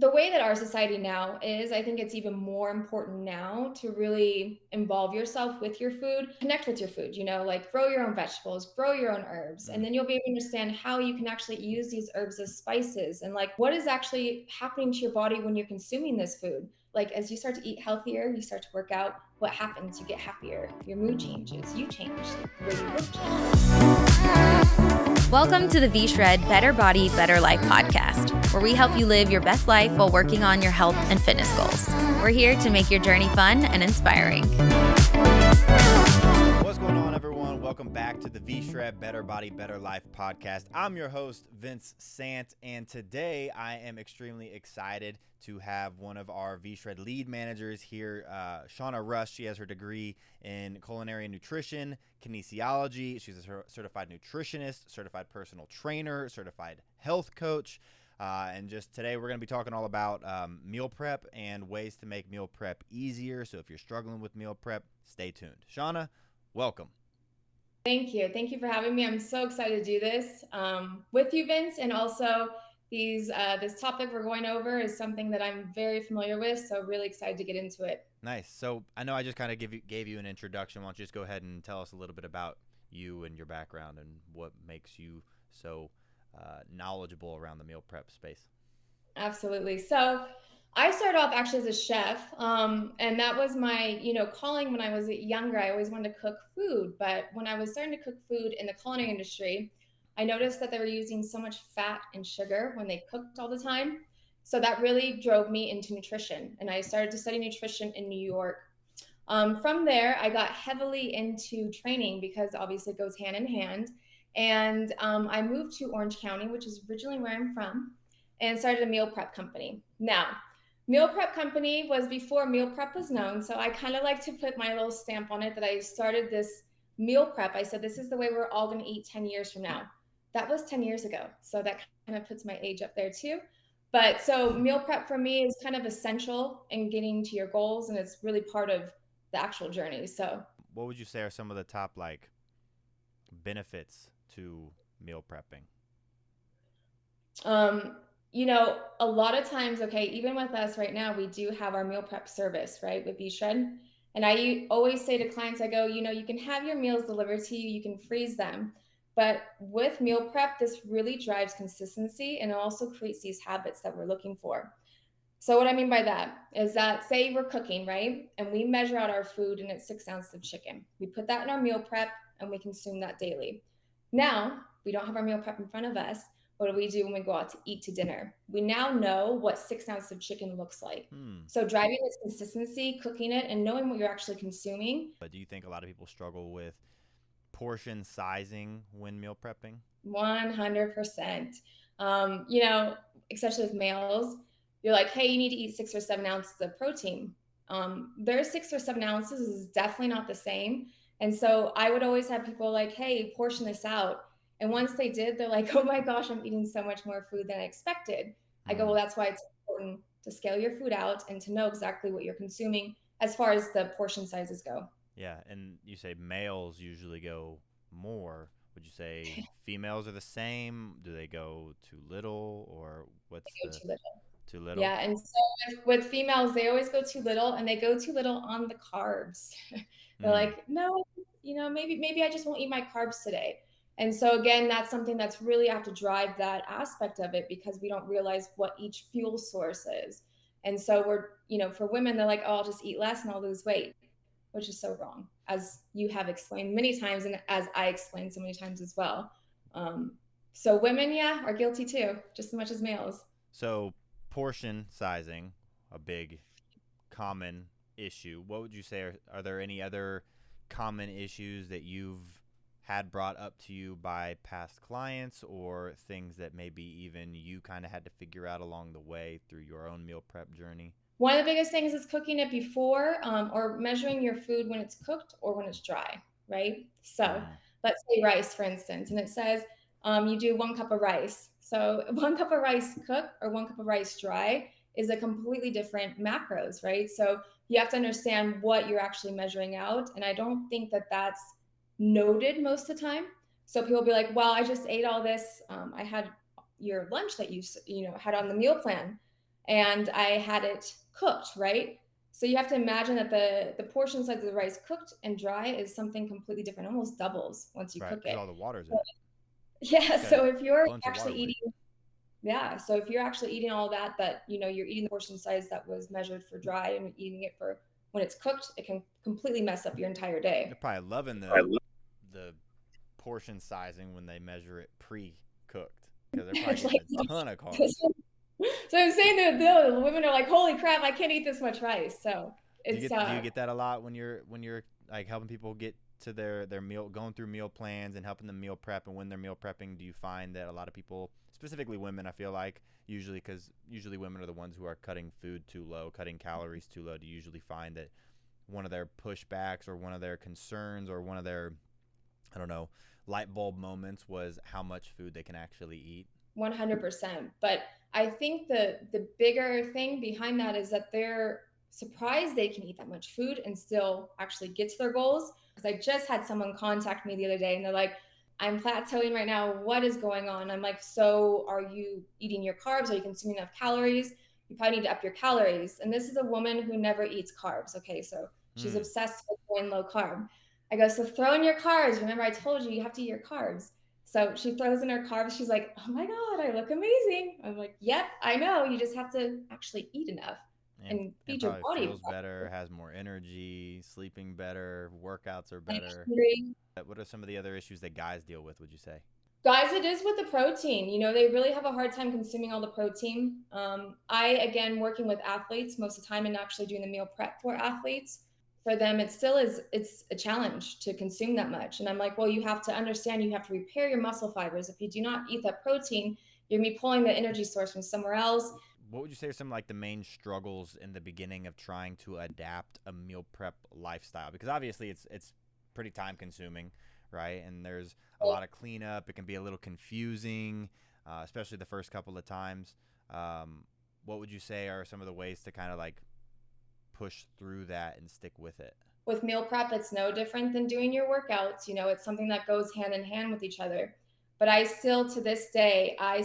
the way that our society now is, I think it's even more important now to really involve yourself with your food, connect with your food, like grow your own vegetables, grow your own herbs, and Mm. then you'll be able to understand how you can actually use these herbs as spices and like what is actually happening to your body when you're consuming this food. Like as you start to eat healthier, you start to work out, what happens? You get happier, your mood changes, you change, the way you look changes. Welcome to the V-Shred Better Body, Better Life podcast, where we help you live your best life while working on your health and fitness goals. We're here to make your journey fun and inspiring. What's going on, everyone? Welcome back to the V-Shred Better Body, Better Life podcast. I'm your host, Vince Sant, and today I am extremely excited to have one of our V-Shred lead managers here, Shawna Rush. She has her degree in culinary and nutrition, kinesiology. She's a certified nutritionist, certified personal trainer, certified health coach. And just today we're going to be talking all about meal prep and ways to make meal prep easier. So if you're struggling with meal prep, stay tuned. Shawna, welcome. Thank you. Thank you for having me. I'm so excited to do this with you, Vince. And also, this topic we're going over is something that I'm very familiar with. So, really excited to get into it. Nice. So I know I just kind of gave you an introduction. Why don't you just go ahead and tell us a little bit about you and your background and what makes you so knowledgeable around the meal prep space? Absolutely. So, I started off actually as a chef, and that was my, calling when I was younger. I always wanted to cook food, but when I was starting to cook food in the culinary industry, I noticed that they were using so much fat and sugar when they cooked all the time. So that really drove me into nutrition, and I started to study nutrition in New York. From there, I got heavily into training because obviously it goes hand in hand. And I moved to Orange County, which is originally where I'm from, and started a meal prep company. Now, meal prep company was before meal prep was known. So I kind of like to put my little stamp on it that I started this meal prep. I said, this is the way we're all going to eat 10 years from now. That was 10 years ago. So that kind of puts my age up there too. But so meal prep for me is kind of essential in getting to your goals. And it's really part of the actual journey. So What would you say are some of the top benefits to meal prepping? Um, a lot of times, okay, even with us right now, we do have our meal prep service, right, with V-Shred. And I always say to clients, I go, you can have your meals delivered to you, you can freeze them. But with meal prep, this really drives consistency and it also creates these habits that we're looking for. So what I mean by that is that say we're cooking, right? And we measure out our food and it's 6 ounces of chicken. We put that in our meal prep and we consume that daily. Now we don't have our meal prep in front of us. What do we do when we go out to eat to dinner? We now know what 6 ounces of chicken looks like. So driving this consistency, cooking it, and knowing what you're actually consuming. But do you think a lot of people struggle with portion sizing when meal prepping? 100%. Especially with males, you're like, hey, you need to eat 6 or 7 ounces of protein. Their 6 or 7 ounces is definitely not the same. And so I would always have people like, hey, portion this out. And once they did, they're like, oh my gosh, I'm eating so much more food than I expected. I go, well, that's why it's important to scale your food out and to know exactly what you're consuming as far as the portion sizes go. Yeah, and you say males usually go more. Would you say females are the same? Do they go too little, or what's They go the too little. too little? Yeah, and so with females, they always go too little, and they go too little on the carbs. They're Mm. like, no, maybe I just won't eat my carbs today. And so again, that's something that's really have to drive that aspect of it because we don't realize what each fuel source is. And so for women, they're like, oh, I'll just eat less and I'll lose weight, which is so wrong, as you have explained many times, and as I explained so many times as well. So women, yeah, are guilty too, just as much as males. So portion sizing, a big common issue. What would you say are there any other common issues that you've had brought up to you by past clients or things that maybe even you kind of had to figure out along the way through your own meal prep journey? One of the biggest things is cooking it before or measuring your food when it's cooked or when it's dry, right? So Mm. let's say rice, for instance, and it says you do 1 cup of rice. So 1 cup of rice cooked or 1 cup of rice dry is a completely different macros, right? So you have to understand what you're actually measuring out. And I don't think that that's noted most of the time. So people be like, well, I just ate all this. I had your lunch that you had on the meal plan. and I had it cooked, right? So you have to imagine that the portion size of the rice cooked and dry is something completely different, almost doubles once you Right, cook because it. all the water's in So, it. yeah, It's got a so if you're bunch of water actually weight. eating, yeah, so if you're actually eating all that, you're eating the portion size that was measured for dry and eating it for when it's cooked, it can completely mess up your entire They're day. probably loving I the portion sizing when they measure it pre-cooked because they're probably It's getting like, a ton of carbs. so I'm saying that the women are like, holy crap, I can't eat this much rice. So it's Do you get that a lot when you're like helping people get to their meal, going through meal plans and helping them meal prep, and when they're meal prepping, do you find that a lot of people, specifically women, I feel like usually, because usually women are the ones who are cutting food too low, cutting calories too low, do you usually find that one of their pushbacks or one of their concerns or one of their, I don't know, light bulb moments was how much food they can actually eat? 100%. But I think the bigger thing behind that is that they're surprised they can eat that much food and still actually get to their goals. Because I just had someone contact me the other day and they're like, I'm plateauing right now. What is going on? I'm like, so are you eating your carbs? Are you consuming enough calories? You probably need to up your calories. And this is a woman who never eats carbs. Okay. So she's Hmm. obsessed with going low carb. I go, so throw in your carbs. Remember, I told you have to eat your carbs. So she throws in her carbs. She's like, oh my God, I look amazing. I'm like, yep, I know. You just have to actually eat enough and And feed your probably body feels better, has more energy, sleeping better, workouts are better. properly. What are some of the other issues that guys deal with, would you say? Guys, it is with the protein. They really have a hard time consuming all the protein. I, again, working with athletes most of the time and actually doing the meal prep for athletes, for them, it still is, it's a challenge to consume that much. And I'm like, well, you have to understand, you have to repair your muscle fibers. If you do not eat that protein, you're going to be pulling the energy source from somewhere else. What would you say are some like the main struggles in the beginning of trying to adapt a meal prep lifestyle? Because obviously it's pretty time consuming, right? And there's a lot of cleanup. It can be a little confusing, especially the first couple of times. What would you say are some of the ways to kind of like push through that and stick with it? With meal prep, it's no different than doing your workouts. It's something that goes hand in hand with each other. But I still, to this day, I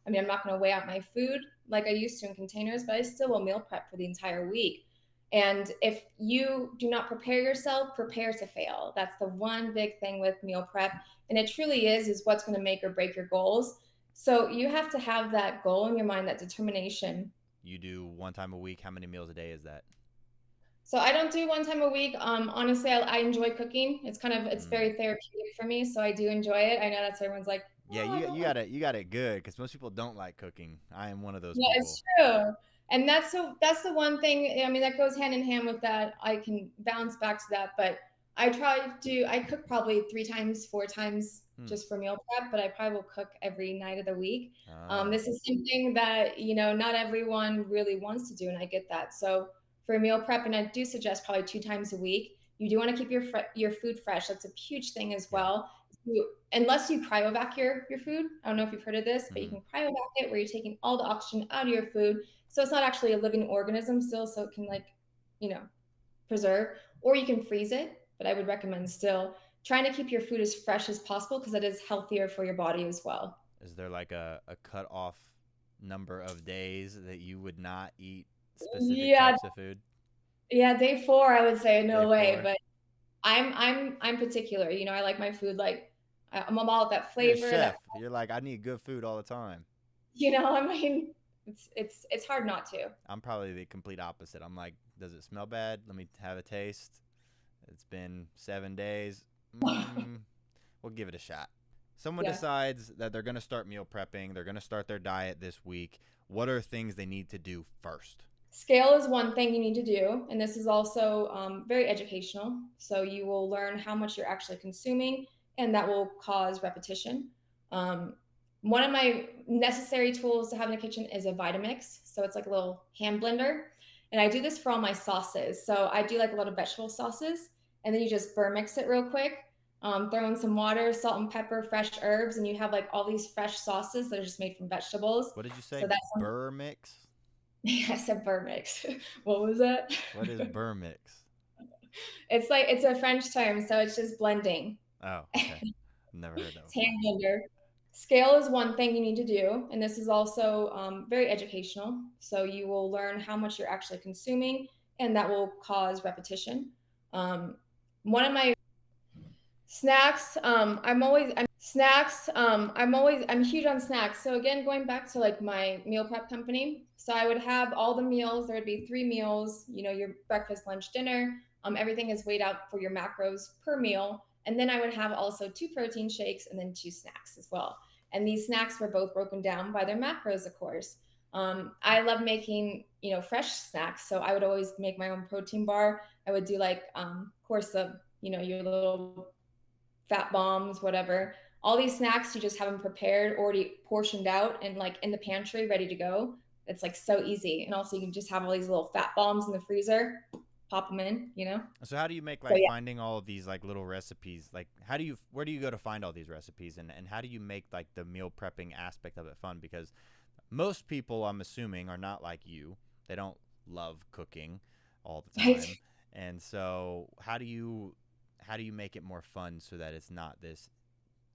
mean, I'm not going to weigh out my food like I used to in containers, but I still will meal prep for the entire week. And if you do not prepare yourself, prepare to fail. That's the one big thing with meal prep. And it truly is what's going to make or break your goals. So you have to have that goal in your mind, that determination. You do one time a week. How many meals a day is that? So I don't do one time a week. Honestly, I enjoy cooking. It's Mm. very therapeutic for me, so I do enjoy it. I know that's everyone's like, Yeah, oh, I don't like. you got it good because most people don't like cooking. I am one of those Yeah, it's people. true. And that's the one thing. I mean, that goes hand in hand with that. I can bounce back to that, but I cook probably 3 times, 4 times Hmm. just for meal prep, but I probably will cook every night of the week. Oh, This is something that, not everyone really wants to do, and I get that. So for meal prep, and I do suggest probably 2 times a week. You do want to keep your food fresh. That's a huge thing as yeah. well. Unless you cryovac your food. I don't know if you've heard of this, but you Hmm. can cryovac it where you're taking all the oxygen out of your food. So it's not actually a living organism still, so it can you know, preserve, or you can freeze it. But I would recommend still trying to keep your food as fresh as possible because that is healthier for your body as well. Is there like a cut off number of days that you would not eat specific Yeah, types of food? yeah, day 4 I would say Day no way, four? but I'm particular. I like my food like I'm all about that You're a flavor, chef. You're like, I need good food all the time. I mean, it's hard not to. I'm probably the complete opposite. I'm like, does it smell bad? Let me have a taste. It's been 7 days. Mm, we'll give it a shot. Someone Yeah. decides that they're going to start meal prepping, they're going to start their diet this week. What are things they need to do first? Scale is one thing you need to do, and this is also very educational. So you will learn how much you're actually consuming, and that will cause repetition. Um, One of my necessary tools to have in the kitchen is a Vitamix. So it's like a little hand blender, and I do this for all my sauces. So I do like a lot of vegetable sauces, and then you just burr mix it real quick. Throw in some water, salt and pepper, fresh herbs, and you have like all these fresh sauces that are just made from vegetables. What did you say? So that's Burr mix? I said burr mix. What was that? What is burr mix? It's a French term, so it's just blending. Oh, okay. Never heard that It's before. hand blender. Scale is one thing you need to do, and this is also very educational. So you will learn how much you're actually consuming, and that will cause repetition. One of my snacks, I'm huge on snacks. So again, going back to like my meal prep company, so I would have all the meals. There would be 3 meals. You know, your breakfast, lunch, dinner. Everything is weighed out for your macros per meal, and then I would have also 2 protein shakes and then 2 snacks as well. And these snacks were both broken down by their macros, of course. I love making, fresh snacks. So I would always make my own protein bar. I would do like, of course, your little fat bombs, whatever. All these snacks, you just have them prepared, already portioned out and like in the pantry, ready to go. It's like so easy. And also you can just have all these little fat bombs in the freezer, pop them in. So how do you make So like yeah. finding all of these like little recipes? Like where do you go to find all these recipes, and how do you make like the meal prepping aspect of it fun? Because most people, I'm assuming, are not like you. They don't love cooking all the Right. time. And so how do you make it more fun so that it's not this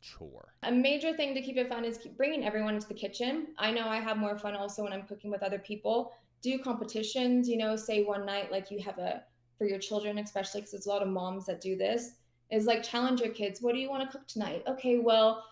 chore? A major thing to keep it fun is keep bringing everyone into the kitchen. I know I have more fun also when I'm cooking with other people. Do competitions, say one night, like you have for your children, especially because there's a lot of moms that do this, is like challenge your kids. What do you want to cook tonight? Okay, well,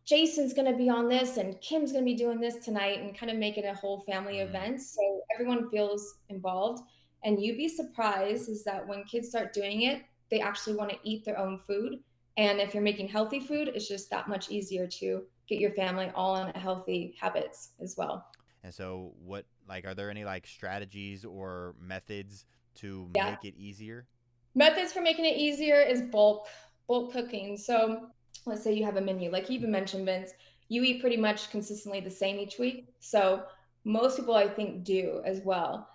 Jason's going to be on this and Kim's going to be doing this tonight, and kind of make it a whole family Mm-hmm. event. So everyone feels involved. And you'd be surprised is that when kids start doing it, they actually want to eat their own food, and if you're making healthy food, it's just that much easier to get your family all on healthy habits as well. And so what like are there any like strategies or methods to Yeah. make it easier? Methods for making it easier is bulk cooking. So let's say you have a menu, like you even mentioned, Vince, you eat pretty much consistently the same each week. So most people I think do as well.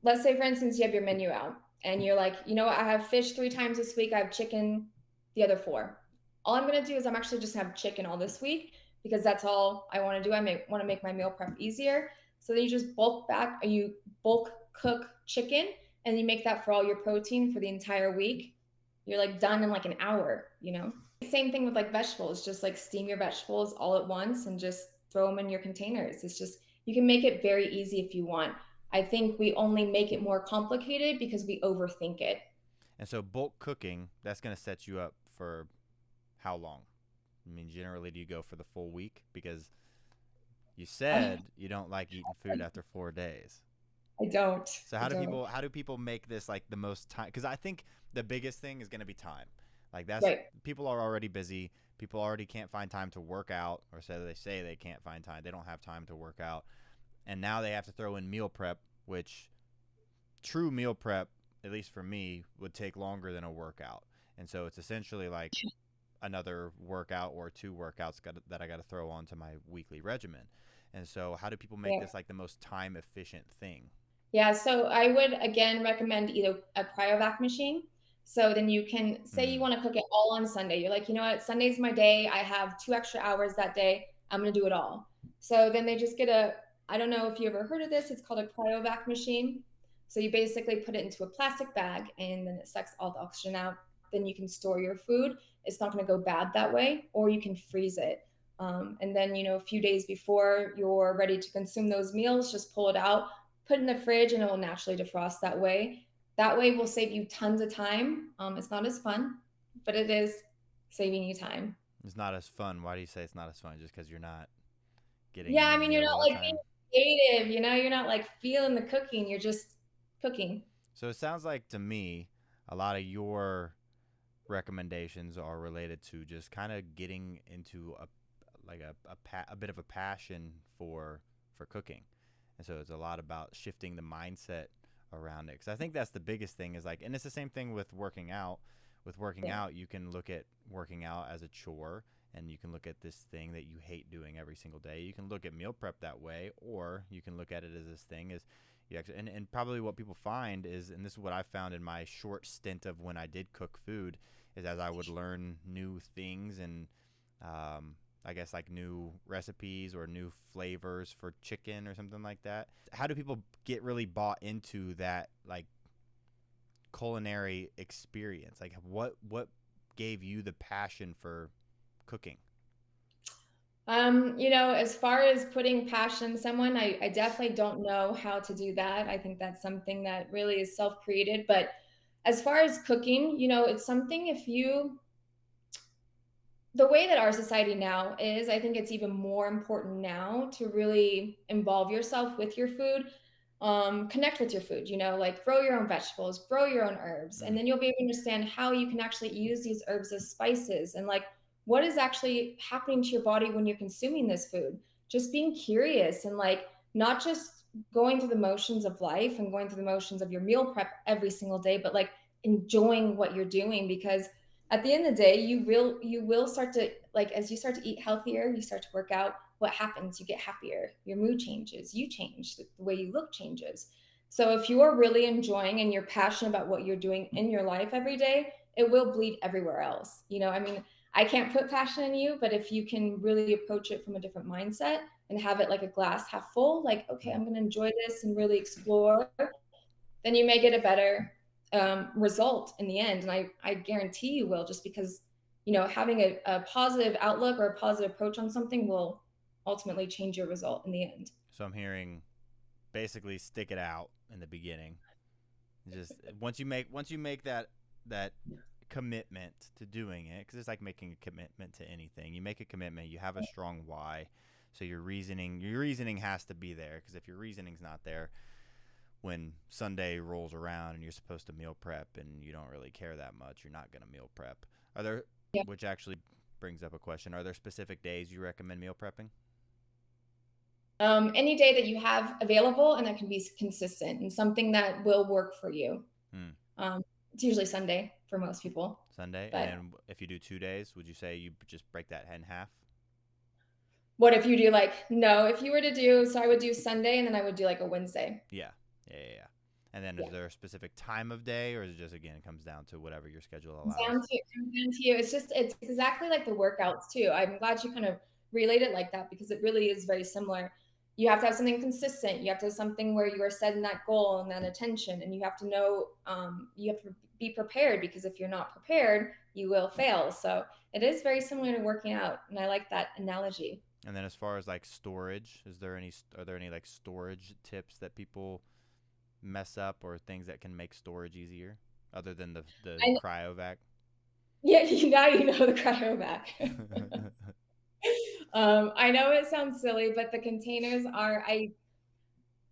Let's say for instance you have your menu out and you're like, I have fish 3 times this week, I have chicken the other 4. All I'm gonna do is I'm actually just have chicken all this week because that's all I want to do. I want to make my meal prep easier. So then you just bulk cook chicken, and you make that for all your protein for the entire week. You're like done in like an hour. Same thing with like vegetables, just like steam your vegetables all at once and just throw them in your containers. It's just, you can make it very easy if you want. I think we only make it more complicated because we overthink it. And so bulk cooking, that's going to set you up for how long? I mean, generally, do you go for the full week? Because you I, said you don't like eating food after 4 days. I don't. So I don't. how do people make this like the most time? Because I think the biggest thing is going to be time. Like that's Right. people are already busy. People already can't find time to work out, or so they say they can't find time. They don't have time to work out, and now they have to throw in meal prep, which true meal prep, at least for me, would take longer than a workout. And so it's essentially like another workout or 2 workouts that I got to throw onto my weekly regimen. And so how do people make Yeah. this like the most time efficient thing? Yeah, so I would again recommend either a cryovac machine. So then you can say you Mm. want to cook it all on Sunday. You're like, you know what, Sunday's my day. I have 2 extra hours that day. I'm gonna do it all. So then they just get I don't know if you ever heard of this, it's called a cryovac machine. So you basically put it into a plastic bag and then it sucks all the oxygen out. Then you can store your food. It's not gonna go bad that way, or you can freeze it. And then, a few days before you're ready to consume those meals, just pull it out, put it in the fridge, and it will naturally defrost that way. That way will save you tons of time. It's not as fun, but it is saving you time. It's not as fun. Why do you say it's not as fun? Just because you're not getting a Yeah, I new mean, you're meal not all the like being time? creative, you're not like feeling the cooking, you're just cooking. So it sounds like to me, a lot of your recommendations are related to just kind of getting into a bit of a passion for cooking. And so it's a lot about shifting the mindset around it, because I think that's the biggest thing is like, and it's the same thing with working out. With working Yeah. out, you can look at working out as a chore, and you can look at this thing that you hate doing every single day. You can look at meal prep that way, or you can look at it as this thing is you actually, and probably what people find is, and this is what I found in my short stint of when I did cook food, is as I would learn new things and I guess like new recipes or new flavors for chicken or something like that. How do people get really bought into that like culinary experience? Like what gave you the passion for cooking? As far as putting passion in someone, I definitely don't know how to do that. I think that's something that really is self-created. But as far as cooking, it's something if you the way that our society now is, I think it's even more important now to really involve yourself with your food, connect with your food, like grow your own vegetables, grow your own herbs, and Mm. then you'll be able to understand how you can actually use these herbs as spices and like what is actually happening to your body when you're consuming this food. Just being curious and like not just going through the motions of life and going through the motions of your meal prep every single day, but like enjoying what you're doing because at the end of the day you will start to like as you start to eat healthier, you start to work out, what happens? You get happier, your mood changes, you change, the way you look changes. So if you are really enjoying and you're passionate about what you're doing in your life every day, it will bleed everywhere else. I mean, I can't put passion in you, but if you can really approach it from a different mindset and have it like a glass half full, like, okay, I'm going to enjoy this and really explore, then you may get a better result in the end. And I guarantee you will, just because, having a positive outlook or a positive approach on something will ultimately change your result in the end. So I'm hearing basically stick it out in the beginning. Just once you make that commitment to doing it, because it's like making a commitment to anything. You make a commitment, you have a strong why, so your reasoning has to be there. Because if your reasoning's not there, when Sunday rolls around and you're supposed to meal prep and you don't really care that much, you're not gonna meal prep. Are there, Yeah. which actually brings up a question: are there specific days you recommend meal prepping? Any day that you have available and that can be consistent and something that will work for you. Hmm. It's usually Sunday for most people, Sunday, but and if you do 2 days, would you say you just break that in half? what if you do like no? If you were to do, so I would do Sunday and then I would do like a Wednesday. Yeah, yeah. And then is Yeah. there a specific time of day, or is it just again it comes down to whatever your schedule Down allows? to comes down to you. It's exactly like the workouts too. I'm glad you kind of relate it like that because it really is very similar. You have to have something consistent. You have to have something where you are setting that goal and that attention, and you have to know. You have to be prepared because if you're not prepared, you will fail. So it is very similar to working out, and I like that analogy. And then as far as like storage, are there any like storage tips that people mess up, or things that can make storage easier other than the I, cryovac? yeah, now you know the cryovac. I know it sounds silly, but the containers are I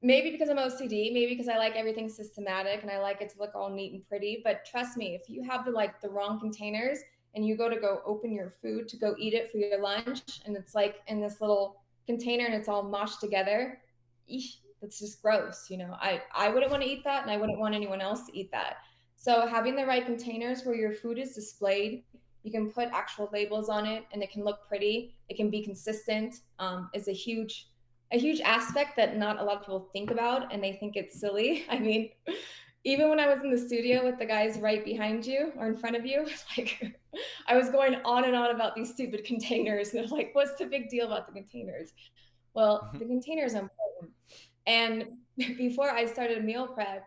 maybe because I'm OCD, maybe because I like everything systematic and I like it to look all neat and pretty. But trust me, if you have the wrong containers and you go open your food to go eat it for your lunch, and it's like in this little container and it's all moshed together, eesh, that's just gross. I wouldn't want to eat that, and I wouldn't want anyone else to eat that. So having the right containers where your food is displayed, you can put actual labels on it, and it can look pretty. It can be consistent. Is a huge aspect that not a lot of people think about and they think it's silly. I mean, even when I was in the studio with the guys right behind you or in front of you, like I was going on and on about these stupid containers. And they're like, what's the big deal about the containers? Well, the containers are important. And before I started meal prep,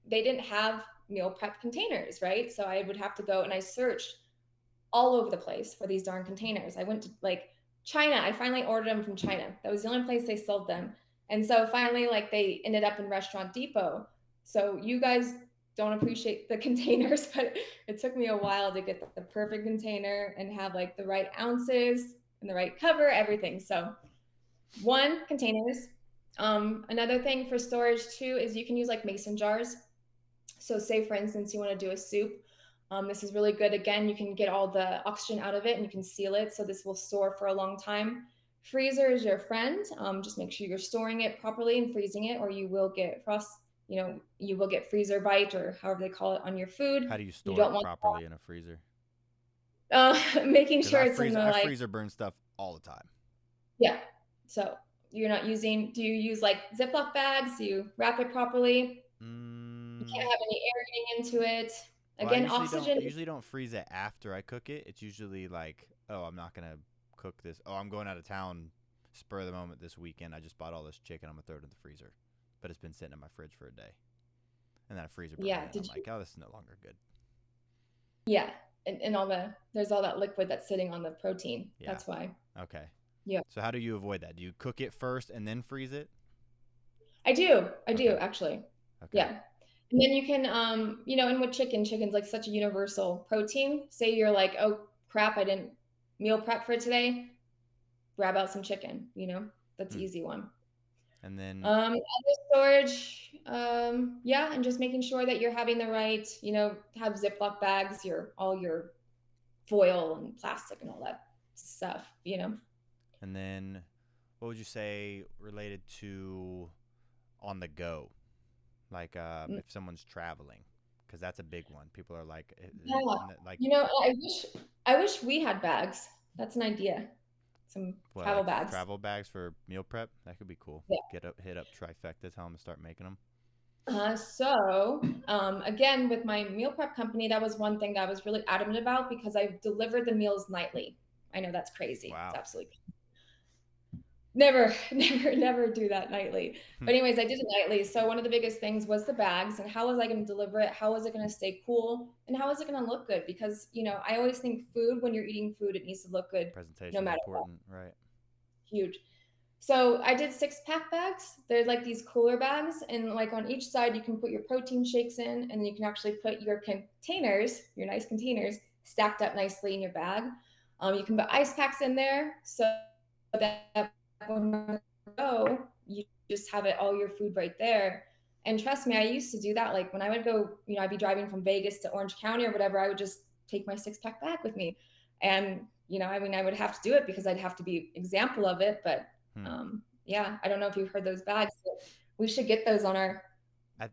they didn't have meal prep containers, right? So I would have to go and I searched all over the place for these darn containers. I went to like China. I finally ordered them from China. That was the only place they sold them. And so finally, like they ended up in Restaurant Depot. So you guys don't appreciate the containers, but it took me a while to get the perfect container and have like the right ounces and the right cover, everything. So one, containers. Another thing for storage too is you can use like mason jars. So, say for instance, you want to do a soup. This is really good. Again, you can get all the oxygen out of it and you can seal it. So, this will store for a long time. Freezer is your friend. Just make sure you're storing it properly and freezing it, or you will get frost. You will get freezer bite or however they call it on your food. How do you You store don't it want properly in a freezer? making Because sure it's in the I like, freezer burn stuff all the time. yeah. So, you're not using, do you use like Ziploc bags? Do you wrap it properly? You Mm, can't have any air getting into it. well, I Again, usually don't oxygen. I usually don't freeze it after I cook it. It's usually like, oh, I'm not gonna cook this. Oh, I'm going out of town, spur of the moment this weekend. I just bought all this chicken. I'm gonna throw it in the freezer, but it's been sitting in my fridge for a day, and then I freezer burn Yeah. it. And I'm Did you? like, oh, this is no longer good. Yeah. And there's all that liquid that's sitting on the protein. Yeah. That's why. Okay. Yeah. So how do you avoid that? Do you cook it first and then freeze it? I do Okay. actually. Okay. Yeah. And then you can, and with chicken's like such a universal protein. Say you're like, oh crap, I didn't meal prep for today. Grab out some chicken, that's Hmm. easy one. And then Other storage, yeah, and just making sure that you're having the right, have Ziploc bags, all your foil and plastic and all that stuff. and then what would you say related to on the go? Like Mm, if someone's traveling, because that's a big one. People are like, Yeah, like I wish we had bags. That's an idea. Some what, travel like bags. travel bags for meal prep? That could be cool. Yeah. Hit up Trifecta, tell them to start making them. Again, with my meal prep company, that was one thing that I was really adamant about because I delivered the meals nightly. I know that's crazy. It's Wow. absolutely never, never do that nightly. Hmm. But anyways, I did it nightly. So one of the biggest things was the bags and how was I going to deliver it? How was it going to stay cool? And how is it going to look good? Because, I always think food, when you're eating food, it needs to look good no Presentation's matter what. important, right? Huge. So I did 6-pack bags. They're like these cooler bags, and like on each side, you can put your protein shakes in, and then you can actually put your containers, your nice containers, stacked up nicely in your bag. You can put ice packs in there so that when you go, you just have all your food right there. And trust me, I used to do that. Like when I would go, I'd be driving from Vegas to Orange County or whatever, I would just take my 6-pack bag with me. And, I would have to do it because I'd have to be example of it. But Hmm. yeah, I don't know if you've heard those bags. But we should get those I,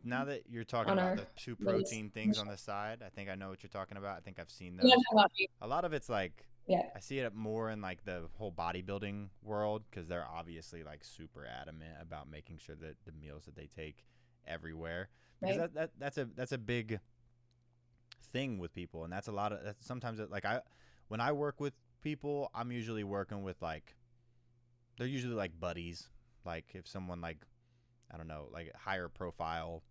now that you're talking on about our the two list. protein things on the side, I think I know what you're talking about. I think I've seen Yeah, those. A lot of it's like yeah, I see it more in like the whole bodybuilding world because they're obviously like super adamant about making sure that the meals that they take everywhere because right. that's a big thing with people, and that's a lot of that's sometimes like I when I work with people, I'm usually working with like they're usually like buddies. Like if someone like I don't know, like higher profile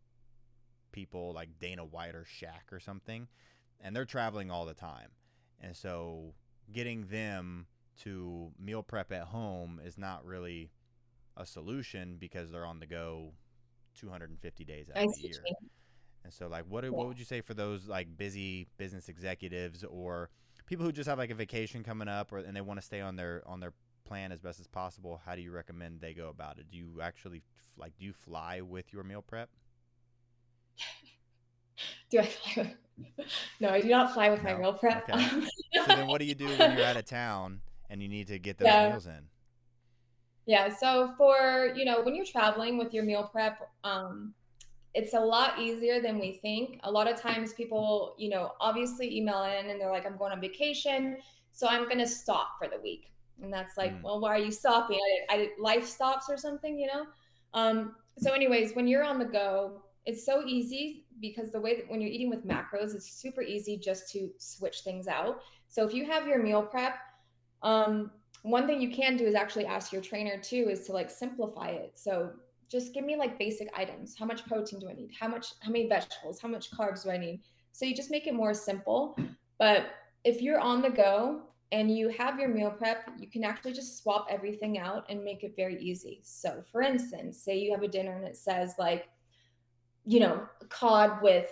people like Dana White or Shaq or something, and they're traveling all the time. And so getting them to meal prep at home is not really a solution because they're on the go 250 days out I of the see what year. you And so like what mean. would you say for those like busy business executives or people who just have like a vacation coming up or and they want to stay on their plan as best as possible? How do you recommend they go about it? Do you actually do you fly with your meal prep? Do I fly with? No, I do not fly with my No. meal prep. Okay. So then what do you do when you're out of town and you need to get those Yeah. meals in? Yeah. So for, when you're traveling with your meal prep, it's a lot easier than we think. A lot of times people, obviously email in and they're like, I'm going on vacation, so I'm going to stop for the week. And that's like, Mm. well, why are you stopping? I did life stops or something. So anyways, when you're on the go, it's so easy because the way that when you're eating with macros, it's super easy just to switch things out. So if you have your meal prep, um, one thing you can do is actually ask your trainer too, is to like simplify it. So just give me like basic items. How much protein do I need? How many vegetables? How much carbs do I need? So you just make it more simple. But if you're on the go and you have your meal prep, you can actually just swap everything out and make it very easy. So for instance, say you have a dinner and it says like, cod with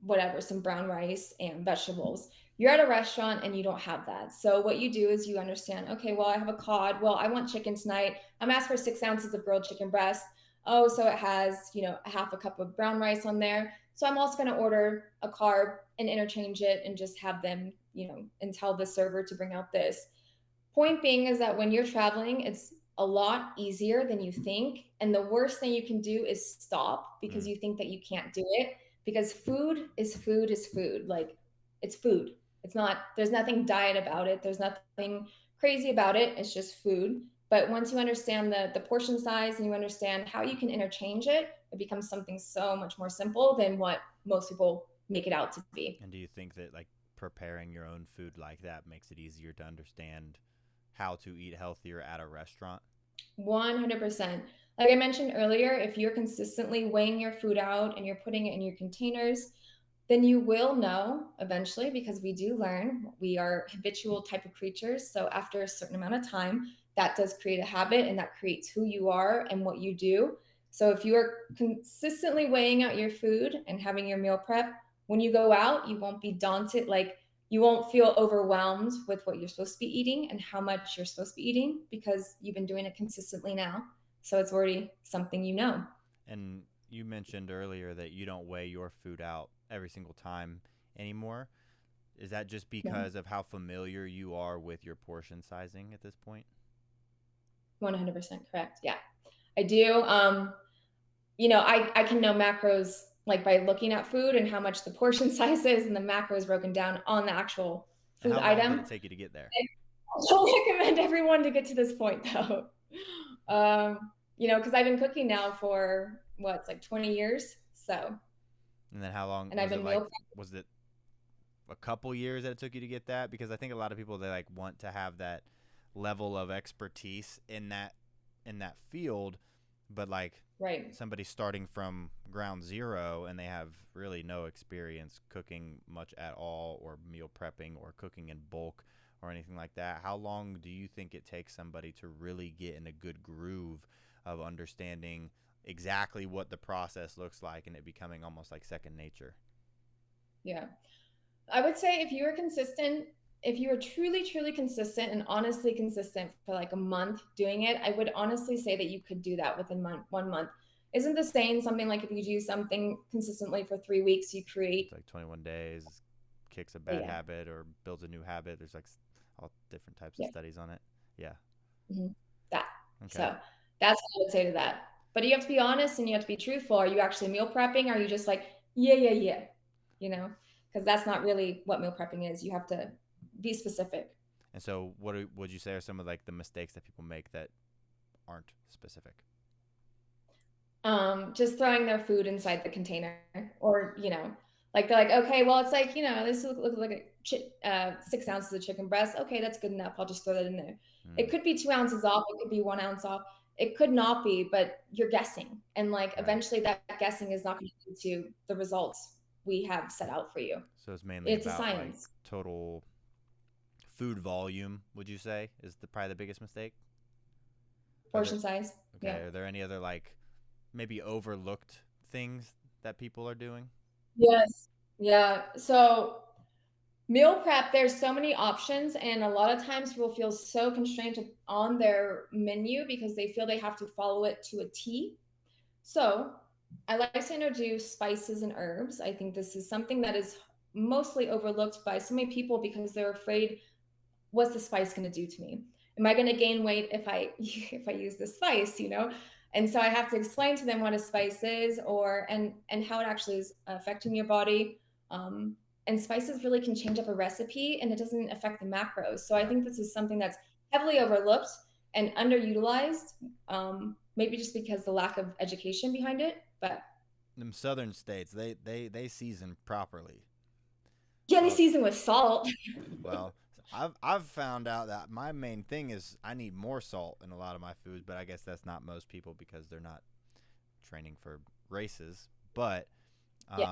whatever, some brown rice and vegetables. You're at a restaurant and you don't have that. So what you do is you understand, okay, well, I have a cod. Well, I want chicken tonight. I'm asked for 6 ounces of grilled chicken breast. Oh, so it has, a half a cup of brown rice on there. So I'm also going to order a carb and interchange it and just have them, and tell the server to bring out this. Point being is that when you're traveling, it's a lot easier than you think. And the worst thing you can do is stop because Mm. you think that you can't do it. Because food is food is food. Like it's food. It's not, there's nothing diet about it. There's nothing crazy about it. It's just food. But once you understand the portion size and you understand how you can interchange it, it becomes something so much more simple than what most people make it out to be. And do you think that like preparing your own food like that makes it easier to understand how to eat healthier at a restaurant? 100%. Like I mentioned earlier, if you're consistently weighing your food out and you're putting it in your containers, then you will know eventually because we do learn. We are habitual type of creatures. So after a certain amount of time, that does create a habit, and that creates who you are and what you do. So if you are consistently weighing out your food and having your meal prep, when you go out, you won't be daunted. Like, you won't feel overwhelmed with what you're supposed to be eating and how much you're supposed to be eating, because you've been doing it consistently now. So it's already something you know. And you mentioned earlier that you don't weigh your food out every single time anymore. Is that just Yeah, because of how familiar you are with your portion sizing at this point? 100% correct. Yeah, I do. I can know macros like by looking at food and how much the portion size is, and the macros broken down on the actual And food how long did it item. take you to get there? I don't recommend everyone to get to this point though. Because I've been cooking now for what, it's like 20 years. So, And then how long and I've was it been like? meal Was it a couple years that it took you to get that? Because I think a lot of people, they like want to have that level of expertise in that field, but like right. somebody starting from ground zero and they have really no experience cooking much at all, or meal prepping, or cooking in bulk, or anything like that. How long do you think it takes somebody to really get in a good groove of understanding exactly what the process looks like and it becoming almost like second nature? Yeah. I would say if you were consistent, if you were truly, truly consistent and honestly consistent for like a month doing it, I would honestly say that you could do that within 1 month. Isn't the saying something like if you do something consistently for 3 weeks, you It's create, like 21 days, kicks a bad yeah, habit or builds a new habit. There's like all different types of yeah, studies on it. Yeah. mhm, that. Okay. So that's what I would say to that. But you have to be honest and you have to be truthful. Are you actually meal prepping? Are you just like, yeah, yeah, yeah, you know? Because that's not really what meal prepping is. You have to be specific. And so would you say are some of like the mistakes that people make that aren't specific? Just throwing their food inside the container, or like they're like, okay, well, it's like, this looks like 6 ounces of chicken breast. Okay, that's good enough. I'll just throw that in there. It Mm, could be 2 ounces off. It could be 1 ounce off. It could not be, but you're guessing, and like right. eventually that guessing is not going to lead to the results we have set out for you. So it's mainly It's a about like science. total food volume, would you say, is probably the biggest mistake? Are there Portion size. Yeah. Okay, are there any other like maybe overlooked things that people are doing? Yes. Yeah. So meal prep, there's so many options, and a lot of times people feel so constrained on their menu because they feel they have to follow it to a T. So I like to introduce spices and herbs. I think this is something that is mostly overlooked by so many people because they're afraid, what's the spice going to do to me? Am I going to gain weight if I if I use this spice? And so I have to explain to them what a spice is, or and how it actually is affecting your body. Um, and spices really can change up a recipe, and it doesn't affect the macros. So I Yep. think this is something that's heavily overlooked and underutilized, maybe just because the lack of education behind it. But Them southern states, they season properly. yeah, they Well, season with salt. well, I've found out that my main thing is I need more salt in a lot of my foods, but I guess that's not most people because they're not training for races. But Yeah,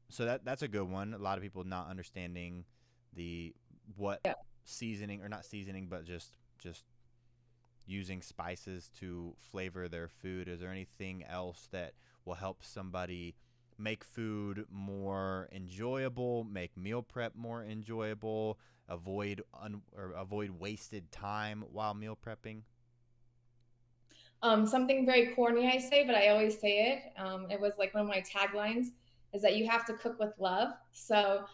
so that's a good one. A lot of people not understanding the what yeah. seasoning, or not seasoning, but just using spices to flavor their food. Is there anything else that will help somebody make food more enjoyable, make meal prep more enjoyable, avoid wasted time while meal prepping? Something very corny I say, but I always say it. It was like one of my taglines, is that you have to cook with love. So,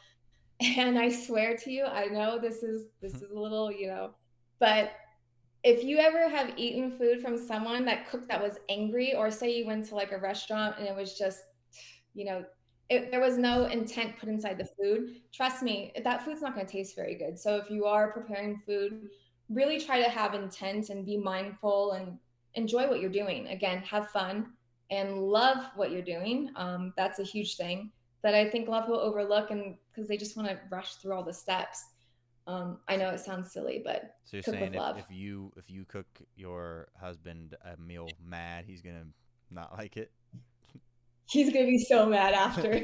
and I swear to you, I know this is a little, but if you ever have eaten food from someone that was angry, or say you went to like a restaurant and it was just, you know, there was no intent put inside the food, trust me, that food's not going to taste very good. So if you are preparing food, really try to have intent and be mindful and enjoy what you're doing. Again, have fun and love what you're doing. That's a huge thing that I think a lot of people overlook, and because they just want to rush through all the steps. I know it sounds silly, but So you're cook saying with love. if you cook your husband a meal mad, he's gonna not like it. He's gonna be so mad after.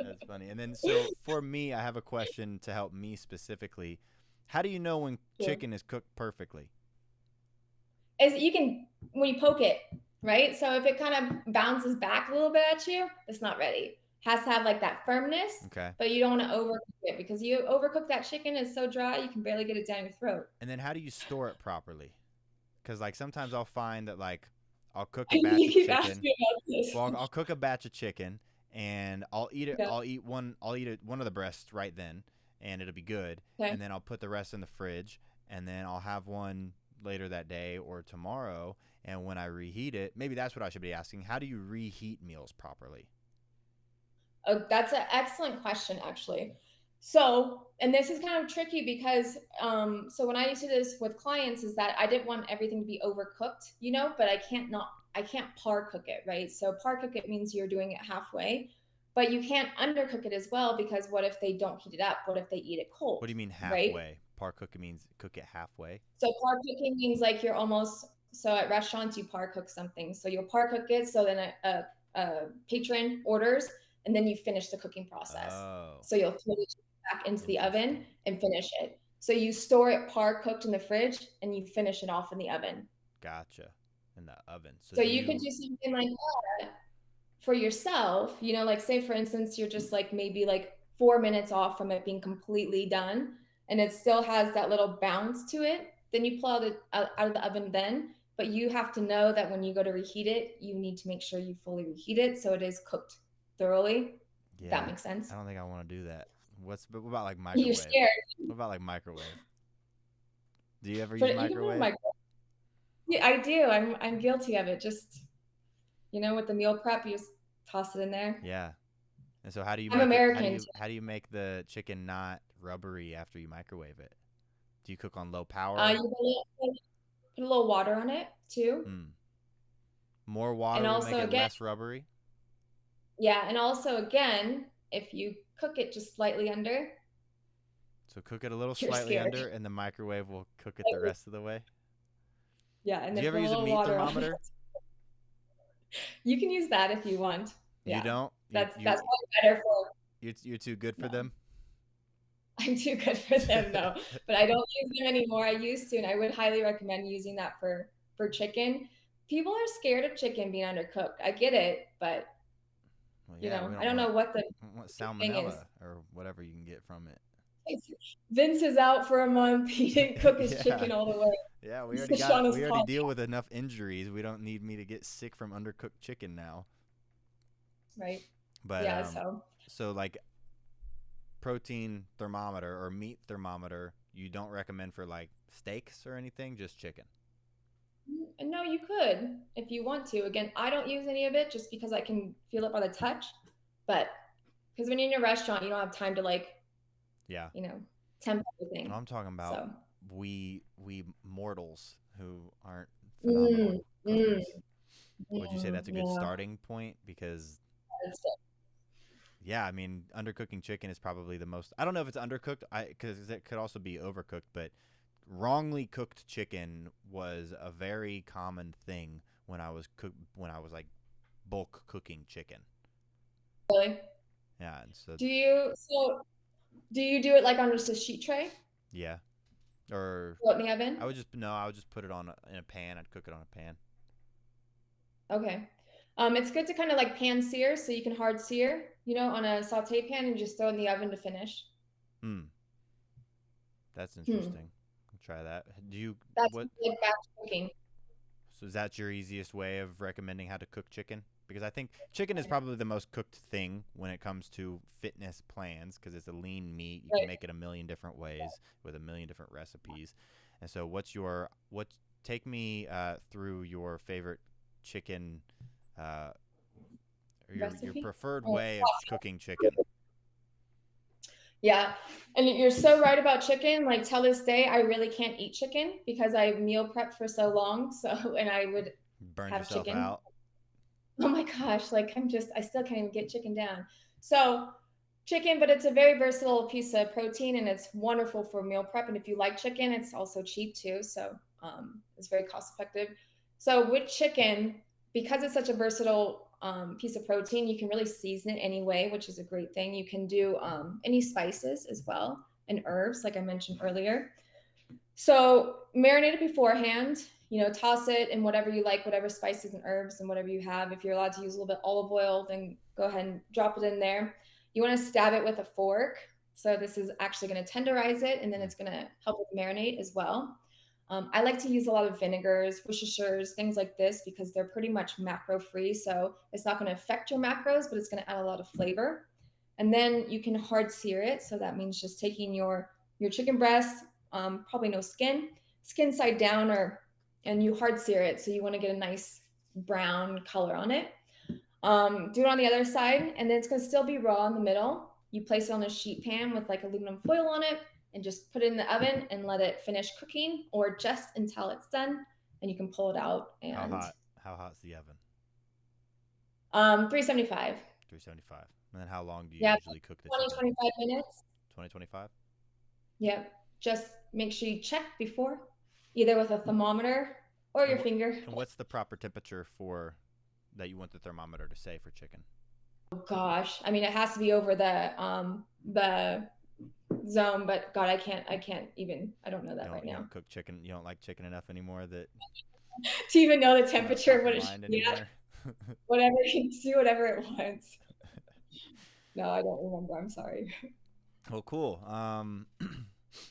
That's funny. And then so for me, I have a question to help me specifically. How do you know when Sure. chicken is cooked perfectly? Is you can when you poke it, right? So if it kind of bounces back a little bit at you, it's not ready. Has to have like that firmness, Okay. but you don't want to overcook it because you overcook that chicken is so dry you can barely get it down your throat. And then how do you store it properly? Because like sometimes I'll find that like I'll cook a batch You of keep chicken. asking about this. Well, I'll cook a batch of chicken and I'll eat it. Yeah. I'll eat one. I'll eat one of the breasts right then, and it'll be good. Okay. And then I'll put the rest in the fridge, and then I'll have one later that day or tomorrow. And when I reheat it, maybe that's what I should be asking. How do you reheat meals properly? Oh, that's an excellent question, actually. So, and this is kind of tricky because, so when I used to do this with clients, is that I didn't want everything to be overcooked, but I can't par cook it, right? So par cook it means you're doing it halfway, but you can't undercook it as well because what if they don't heat it up? What if they eat it cold? What do you mean right? halfway? Par cook means cook it halfway. So par cooking means like you're almost so at restaurants you par cook something. So you'll par cook it so then a patron orders and then you finish the cooking process. Oh, So you'll throw it back into the oven interesting. and finish it. So you store it par cooked in the fridge and you finish it off in the oven. Gotcha. In the oven. So So do you could you? do something like that for yourself, like say for instance, you're just like maybe like 4 minutes off from it being completely done and it still has that little bounce to it. Then you pull it out of the oven then, but you have to know that when you go to reheat it, you need to make sure you fully reheat it so it is cooked thoroughly. If that Yeah, makes sense. I don't think I want to do that. What about like You're microwave? scared. What about like microwave? Do you ever use But you can put it in microwave? microwave. Yeah, I do. I'm guilty of it. Just with the meal prep, you just toss it in there. Yeah. And so how do you I'm make it? American. How do you make the chicken not rubbery after you microwave it? Do you cook on low You power? put a little water on it too. Hmm. More And water will make also it again, less rubbery. yeah, and also again, if you cook it just slightly under, So cook it a little you're slightly scared. under, and the microwave will cook it the rest of the way. Yeah, and Do then you ever put a use a little meat water on it. thermometer? You can use that if you want. You Yeah. don't. That's probably better for You're too good for no. them. I'm too good for them though. But I don't use them anymore. I used to, and I would highly recommend using that for chicken. People are scared of chicken being undercooked. I get it, but Well, yeah, we I don't don't want know what the thing is. salmonella or whatever you can get from it. Vince is out for a month. He didn't cook his Yeah. chicken all the way. Yeah, This is Shawna's we already fault. deal with enough injuries. We don't need me to get sick from undercooked chicken now. Right. But Yeah, so like protein thermometer or meat thermometer, you don't recommend for like steaks or anything, just chicken. no, you could if you want to. Again, I don't use any of it just because I can feel it by the touch. But because when you're in a restaurant, you don't have time to Yeah. temp everything. I'm talking about So, we mortals who aren't phenomenal mm, mm, cookers. Would you say that's a good yeah, starting point? Because that's it. yeah, I mean, undercooking chicken is probably the most. I don't know if it's undercooked, because it could also be overcooked. But wrongly cooked chicken was a very common thing when I was like bulk cooking chicken. Really? Yeah, and so Do you do it like on just a sheet tray? yeah, or Throw it in the oven? I would just put it in a pan. I'd cook it on a pan. Okay. It's good to kind of like pan sear so you can hard sear, on a saute pan and just throw it in the oven to finish. Hmm, that's Hmm. interesting. I'll try that. Do you That's what? like batch cooking. So is that your easiest way of recommending how to cook chicken? Because I think chicken is probably the most cooked thing when it comes to fitness plans because it's a lean meat. You can Right. make it a million different ways with a million different recipes. And so take me through your favorite chicken or your Recipe? preferred Oh, way of cooking chicken. yeah. And you're so right about chicken. Like till this day, I really can't eat chicken because I meal prep for so long. So, and I would Burned have yourself chicken. out. Oh my gosh. Like I still can't even get chicken down. So chicken, but it's a very versatile piece of protein and it's wonderful for meal prep. And if you like chicken, it's also cheap too. So it's very cost effective. So with chicken, because it's such a versatile piece of protein, you can really season it any way, which is a great thing. You can do any spices as well and herbs, like I mentioned earlier. So marinate it beforehand, toss it in whatever you like, whatever spices and herbs and whatever you have. If you're allowed to use a little bit olive oil, then go ahead and drop it in there. You want to stab it with a fork. So this is actually going to tenderize it, and then Mm. it's going to help with marinate as well. I like to use a lot of vinegars, Worcestershires, things like this because they're pretty much macro free. So it's not going to affect your macros, but it's going to add a lot of flavor. And then you can hard sear it. So that means just taking your chicken breast, probably no skin side down, and you hard sear it. So you want to get a nice brown color on it. Do it on the other side, and then it's gonna still be raw in the middle. You place it on a sheet pan with like aluminum foil on it, and just put it in the oven and let it finish cooking, or just until it's done, and you can pull it out. How And hot? How hot's the oven? 375. 375. And then how long do you Yeah, usually cook the 20 chicken? 25 minutes. 20-25? Yep. Just make sure you check before, either with a thermometer or And your finger. what's the proper temperature for that you want the thermometer to say for chicken? Oh gosh, I mean, it has to be over the zone, but God, I can't even. I don't know You that don't right you now. don't cook chicken. You don't like chicken enough anymore that To even know the it's not temperature top of of what it should mind be at. anymore. Whatever it can do, whatever it wants. No, I don't remember. I'm sorry. Well, cool.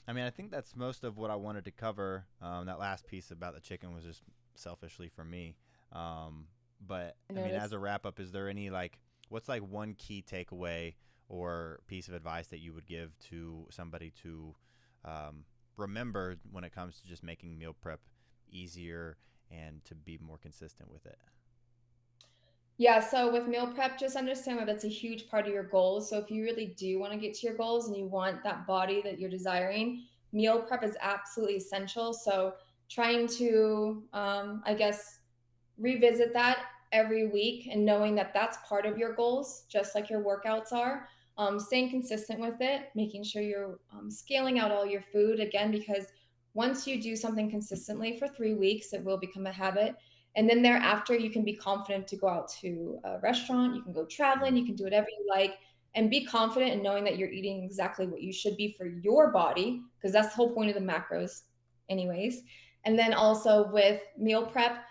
I mean, I think that's most of what I wanted to cover. That last piece about the chicken was just selfishly for me. But I I mean, as noticed. a wrap up, is there any what's like one key takeaway or piece of advice that you would give to somebody to remember when it comes to just making meal prep easier and to be more consistent with it? Yeah, so with meal prep, just understand that that's a huge part of your goals. So if you really do want to get to your goals and you want that body that you're desiring, meal prep is absolutely essential. So trying to, I guess, revisit that every week and knowing that that's part of your goals, just like your workouts are. Staying consistent with it, making sure you're scaling out all your food again, because once you do something consistently for 3 weeks, it will become a habit. And then thereafter, you can be confident to go out to a restaurant, you can go traveling, Mm. you can do whatever you like, and be confident in knowing that you're eating exactly what you should be for your body, because that's the whole point of the macros, anyways. And then also with meal prep,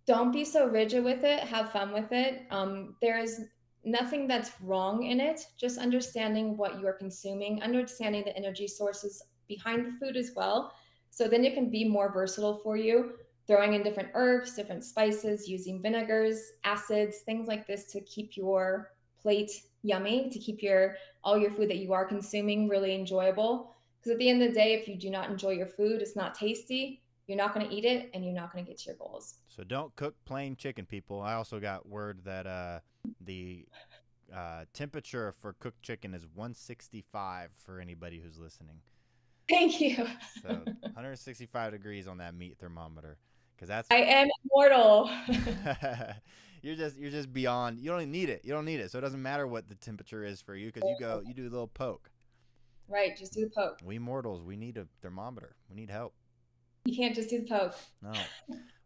don't be so rigid with it. Have fun with it. There's nothing that's wrong in it. Just understanding what you are consuming, understanding the energy sources behind the food as well. So then it can be more versatile for you, throwing in different herbs, different spices, using vinegars, acids, things like this to keep your plate yummy, to keep your all your food that you are consuming really enjoyable. Because at the end of the day, if you do not enjoy your food, it's not tasty, you're not going to eat it, and you're not going to get to your goals. So don't cook plain chicken, people. I also got word that the temperature for cooked chicken is 165 for anybody who's listening. Thank you. So 165 degrees on that meat thermometer, because that's I am immortal. you're just beyond. You don't even need it. You don't need it. So it doesn't matter what the temperature is for you, because you do a little poke. Right, just do the poke. We mortals, we need a thermometer. We need help. You can't just do the poke. No.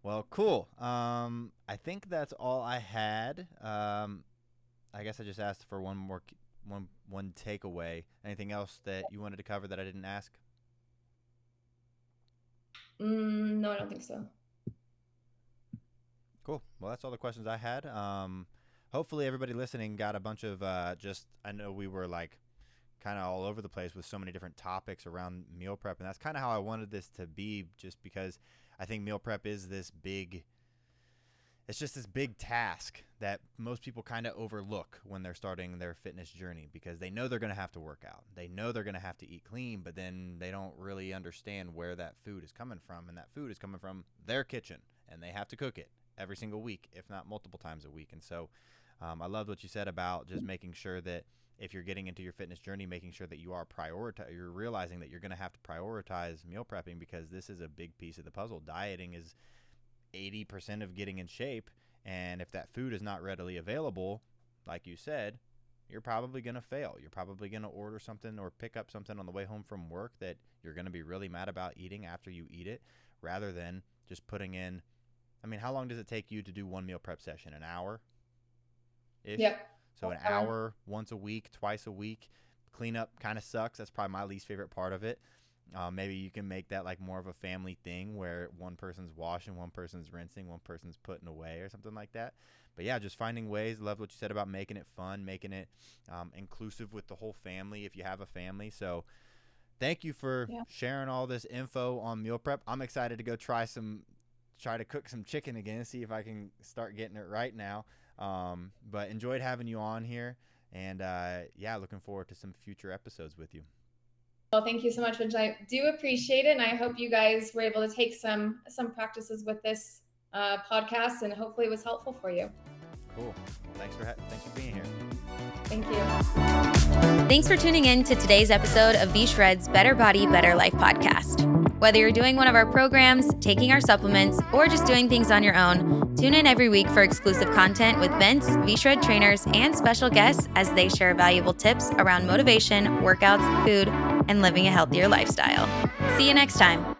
Well, cool. I think that's all I had. I guess I just asked for one takeaway. Anything else that you wanted to cover that I didn't ask? No, I don't think so. Cool. Well, that's all the questions I had. Hopefully everybody listening got a bunch of I know we were like kind of all over the place with so many different topics around meal prep, and that's kind of how I wanted this to be, just because I think meal prep is it's just this big task that most people kind of overlook when they're starting their fitness journey, because they know they're going to have to work out. They know they're going to have to eat clean, but then they don't really understand where that food is coming from, and that food is coming from their kitchen, and they have to cook it every single week, if not multiple times a week. And so I loved what you said about just making sure that if you're getting into your fitness journey, making sure that you're realizing that you're going to have to prioritize meal prepping, because this is a big piece of the puzzle. Dieting is 80% of getting in shape, and if that food is not readily available, like you said, you're probably going to fail. You're probably going to order something or pick up something on the way home from work that you're going to be really mad about eating after you eat it, rather than just putting in. I mean, how long does it take you to do one meal prep session? An hour ish? Yep. So an hour once a week, twice a week. Cleanup kind of sucks. That's probably my least favorite part of it. Maybe you can make that like more of a family thing where one person's washing, one person's rinsing, one person's putting away or something like that. But yeah, just finding ways. Love what you said about making it fun, making it inclusive with the whole family if you have a family. So thank you for sharing all this info on meal prep. I'm excited to go try to cook some chicken again, see if I can start getting it right now. But enjoyed having you on here, and looking forward to some future episodes with you. Well, thank you so much, Vince. I do appreciate it, and I hope you guys were able to take some practices with this podcast, and hopefully it was helpful for you. Cool. Thanks for being here. Thank you. Thanks for tuning in to today's episode of V-Shred's Better Body, Better Life podcast. Whether you're doing one of our programs, taking our supplements, or just doing things on your own, tune in every week for exclusive content with Vince, V-Shred trainers, and special guests as they share valuable tips around motivation, workouts, food, and living a healthier lifestyle. See you next time.